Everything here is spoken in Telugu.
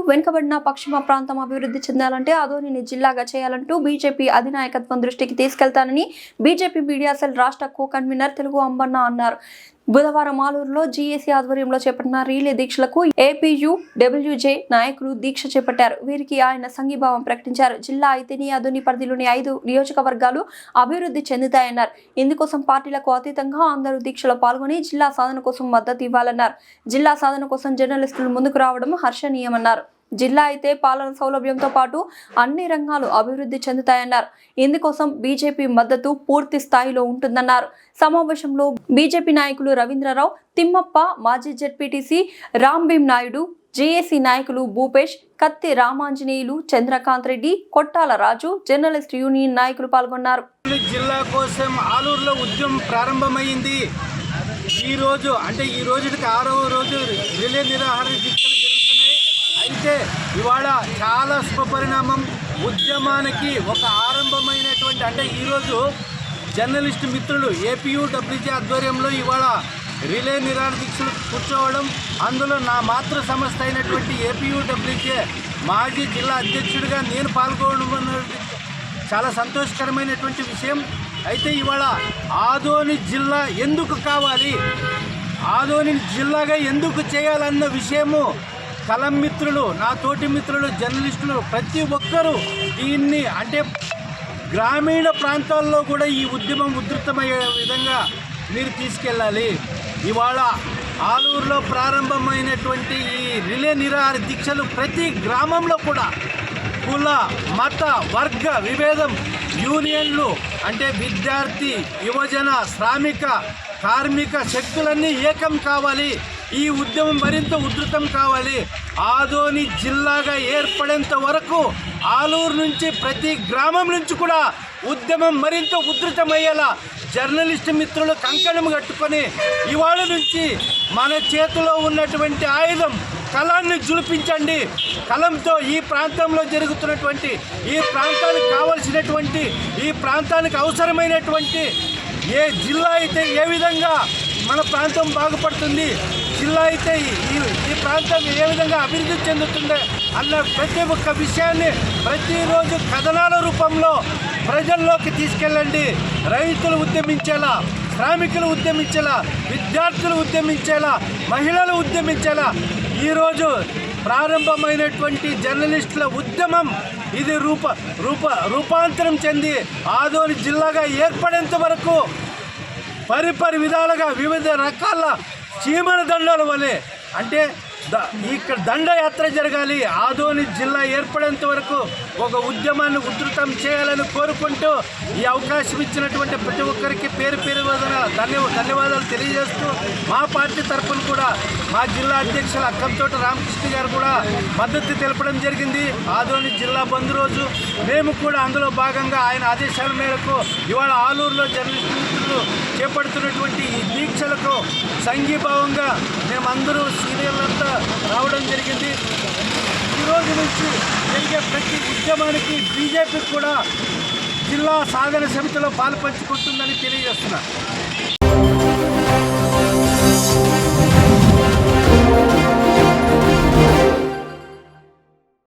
వెనుకబడిన పశ్చిమ ప్రాంతం అభివృద్ధి చెందాలంటే ఆదోనిని జిల్లాగా చేయాలంటూ బీజేపీ అధినాయకత్వం దృష్టికి తీసుకెళ్తానని బీజేపీ మీడియా సెల్ రాష్ట్ర కో కన్వీనర్ తెలుగు అంబన్న అన్నారు. బుధవారం ఆలూరులో జీఏసీ ఆధ్వర్యంలో చేపట్టిన రీలే దీక్షలకు ఏపీయూడబ్ల్యూజే నాయకులు దీక్ష చేపట్టారు. వీరికి ఆయన సంఘీభావం ప్రకటించారు. జిల్లా అయితేనే ఆదోని పరిధిలోని 5 నియోజకవర్గాలు అభివృద్ధి చెందుతాయన్నారు. ఇందుకోసం పార్టీలకు అతీతంగా అందరూ దీక్షలో పాల్గొని జిల్లా సాధన కోసం మద్దతు ఇవ్వాలన్నారు. జిల్లా సాధన కోసం జర్నలిస్టులు ముందుకు రావడం హర్షణీయమన్నారు. జిల్లా అయితే పాలన సౌలభ్యంతో పాటు అన్ని రంగాలు అభివృద్ధి చెందుతాయన్నారు. ఇందుకోసం బీజేపీ మద్దతు పూర్తి స్థాయిలో ఉంటుందన్నారు. సమావేశంలో బీజేపీ నాయకులు రవీంద్రరావు, తిమ్మప్ప, మాజీ జెడ్పీటీసీ రాంభీం నాయుడు, జేఏసీ నాయకులు భూపేష్, కత్తి రామాంజనేయులు, చంద్రకాంత్ రెడ్డి, కొట్టాల రాజు, జర్నలిస్ట్ యూనియన్ నాయకులు పాల్గొన్నారు. జిల్లా కోసం ఆలూరులో ఉద్యమం ప్రారంభమైంది. ఈ రోజుకి 6వ రోజు రిలే నిరాహార దీక్షలు జరుగుతున్నాయి. అయితే ఇవాళ చాలా శుభపరిణామం. ఉద్యమానికి ఒక ఆరంభమైనటువంటి ఈరోజు జర్నలిస్ట్ మిత్రులు ఏపీయూడబ్ల్యూజే ఆధ్వర్యంలో ఇవాళ రిలే నిరాహార దీక్షలు కూర్చోవడం, అందులో నా మాతృ సంస్థ అయినటువంటి ఏపీయూడబ్ల్యూజే మాజీ జిల్లా అధ్యక్షుడిగా నేను పాల్గొనడం అనేది చాలా సంతోషకరమైనటువంటి విషయం. అయితే ఇవాళ ఆదోని జిల్లా ఎందుకు కావాలి, ఆదోని జిల్లాగా ఎందుకు చేయాలన్న విషయము కలం మిత్రులు, నా తోటి మిత్రులు, జర్నలిస్టులు ప్రతి ఒక్కరూ దీన్ని గ్రామీణ ప్రాంతాల్లో కూడా ఈ ఉద్యమం ఉధృతమయ్యే విధంగా మీరు తీసుకెళ్ళాలి. ఇవాళ ఆలూరులో ప్రారంభమైనటువంటి ఈ రిలే నిరాహార దీక్షలు ప్రతి గ్రామంలో కూడా కుల, మత, వర్గ విభేదం, యూనియన్లు విద్యార్థి, యువజన, శ్రామిక, కార్మిక శక్తులన్నీ ఏకం కావాలి. ఈ ఉద్యమం మరింత ఉధృతం కావాలి. ఆదోని జిల్లాగా ఏర్పడేంత వరకు ఆలూరు నుంచి ప్రతి గ్రామం నుంచి కూడా ఉద్యమం మరింత ఉధృతమయ్యేలా జర్నలిస్ట్ మిత్రులు కంకణం కట్టుకొని ఇవాళ నుంచి మన చేతిలో ఉన్నటువంటి ఆయుధం కలాన్ని జులిపించండి. కలంతో ఈ ప్రాంతంలో జరుగుతున్నటువంటి, ఈ ప్రాంతానికి కావలసినటువంటి, ఈ ప్రాంతానికి అవసరమైనటువంటి ఏ జిల్లా అయితే ఏ విధంగా మన ప్రాంతం బాగుపడుతుంది, జిల్లా అయితే ఈ ప్రాంతం ఏ విధంగా అభివృద్ధి చెందుతుంది అన్న ప్రతి ఒక్క విషయాన్ని ప్రతిరోజు కథనాల రూపంలో ప్రజల్లోకి తీసుకెళ్ళండి. రైతులు ఉద్యమించేలా, శ్రామికులు ఉద్యమించేలా, విద్యార్థులు ఉద్యమించేలా, మహిళలు ఉద్యమించేలా ఈరోజు ప్రారంభమైనటువంటి జర్నలిస్టుల ఉద్యమం ఇది రూపాంతరం చెంది ఆదోని జిల్లాగా ఏర్పడేంత వరకు పరిపరి విధాలుగా వివిధ రకాల చీమల దండాల వలె ఇక్కడ దండయాత్ర జరగాలి. ఆదోని జిల్లా ఏర్పడేంత వరకు ఒక ఉద్యమాన్ని ఉధృతం చేయాలని కోరుకుంటూ ఈ అవకాశం ఇచ్చినటువంటి ప్రతి ఒక్కరికి పేరు ధన్యవాదాలు తెలియజేస్తూ మా పార్టీ తరఫున కూడా మా జిల్లా అధ్యక్షులు అక్కంతోట రామకృష్ణ గారు కూడా మద్దతు తెలపడం జరిగింది. ఆదోని జిల్లా బంద్ రోజు మేము కూడా అందులో భాగంగా ఆయన ఆదేశాల మేరకు ఇవాళ ఆలూరులో జర్నలిస్టులు చేపడుతున్నటువంటి ఈ దీక్షలకు సంఘీభావంగా మేమందరూ సీనియర్లంతా రావడం జరిగింది. ఈరోజు నుంచి జరిగే ప్రతి ఉద్యమానికి బీజేపీ కూడా జిల్లా సాధన సమితిలో పాలు పంచుకుంటుందని తెలియజేస్తున్నారు.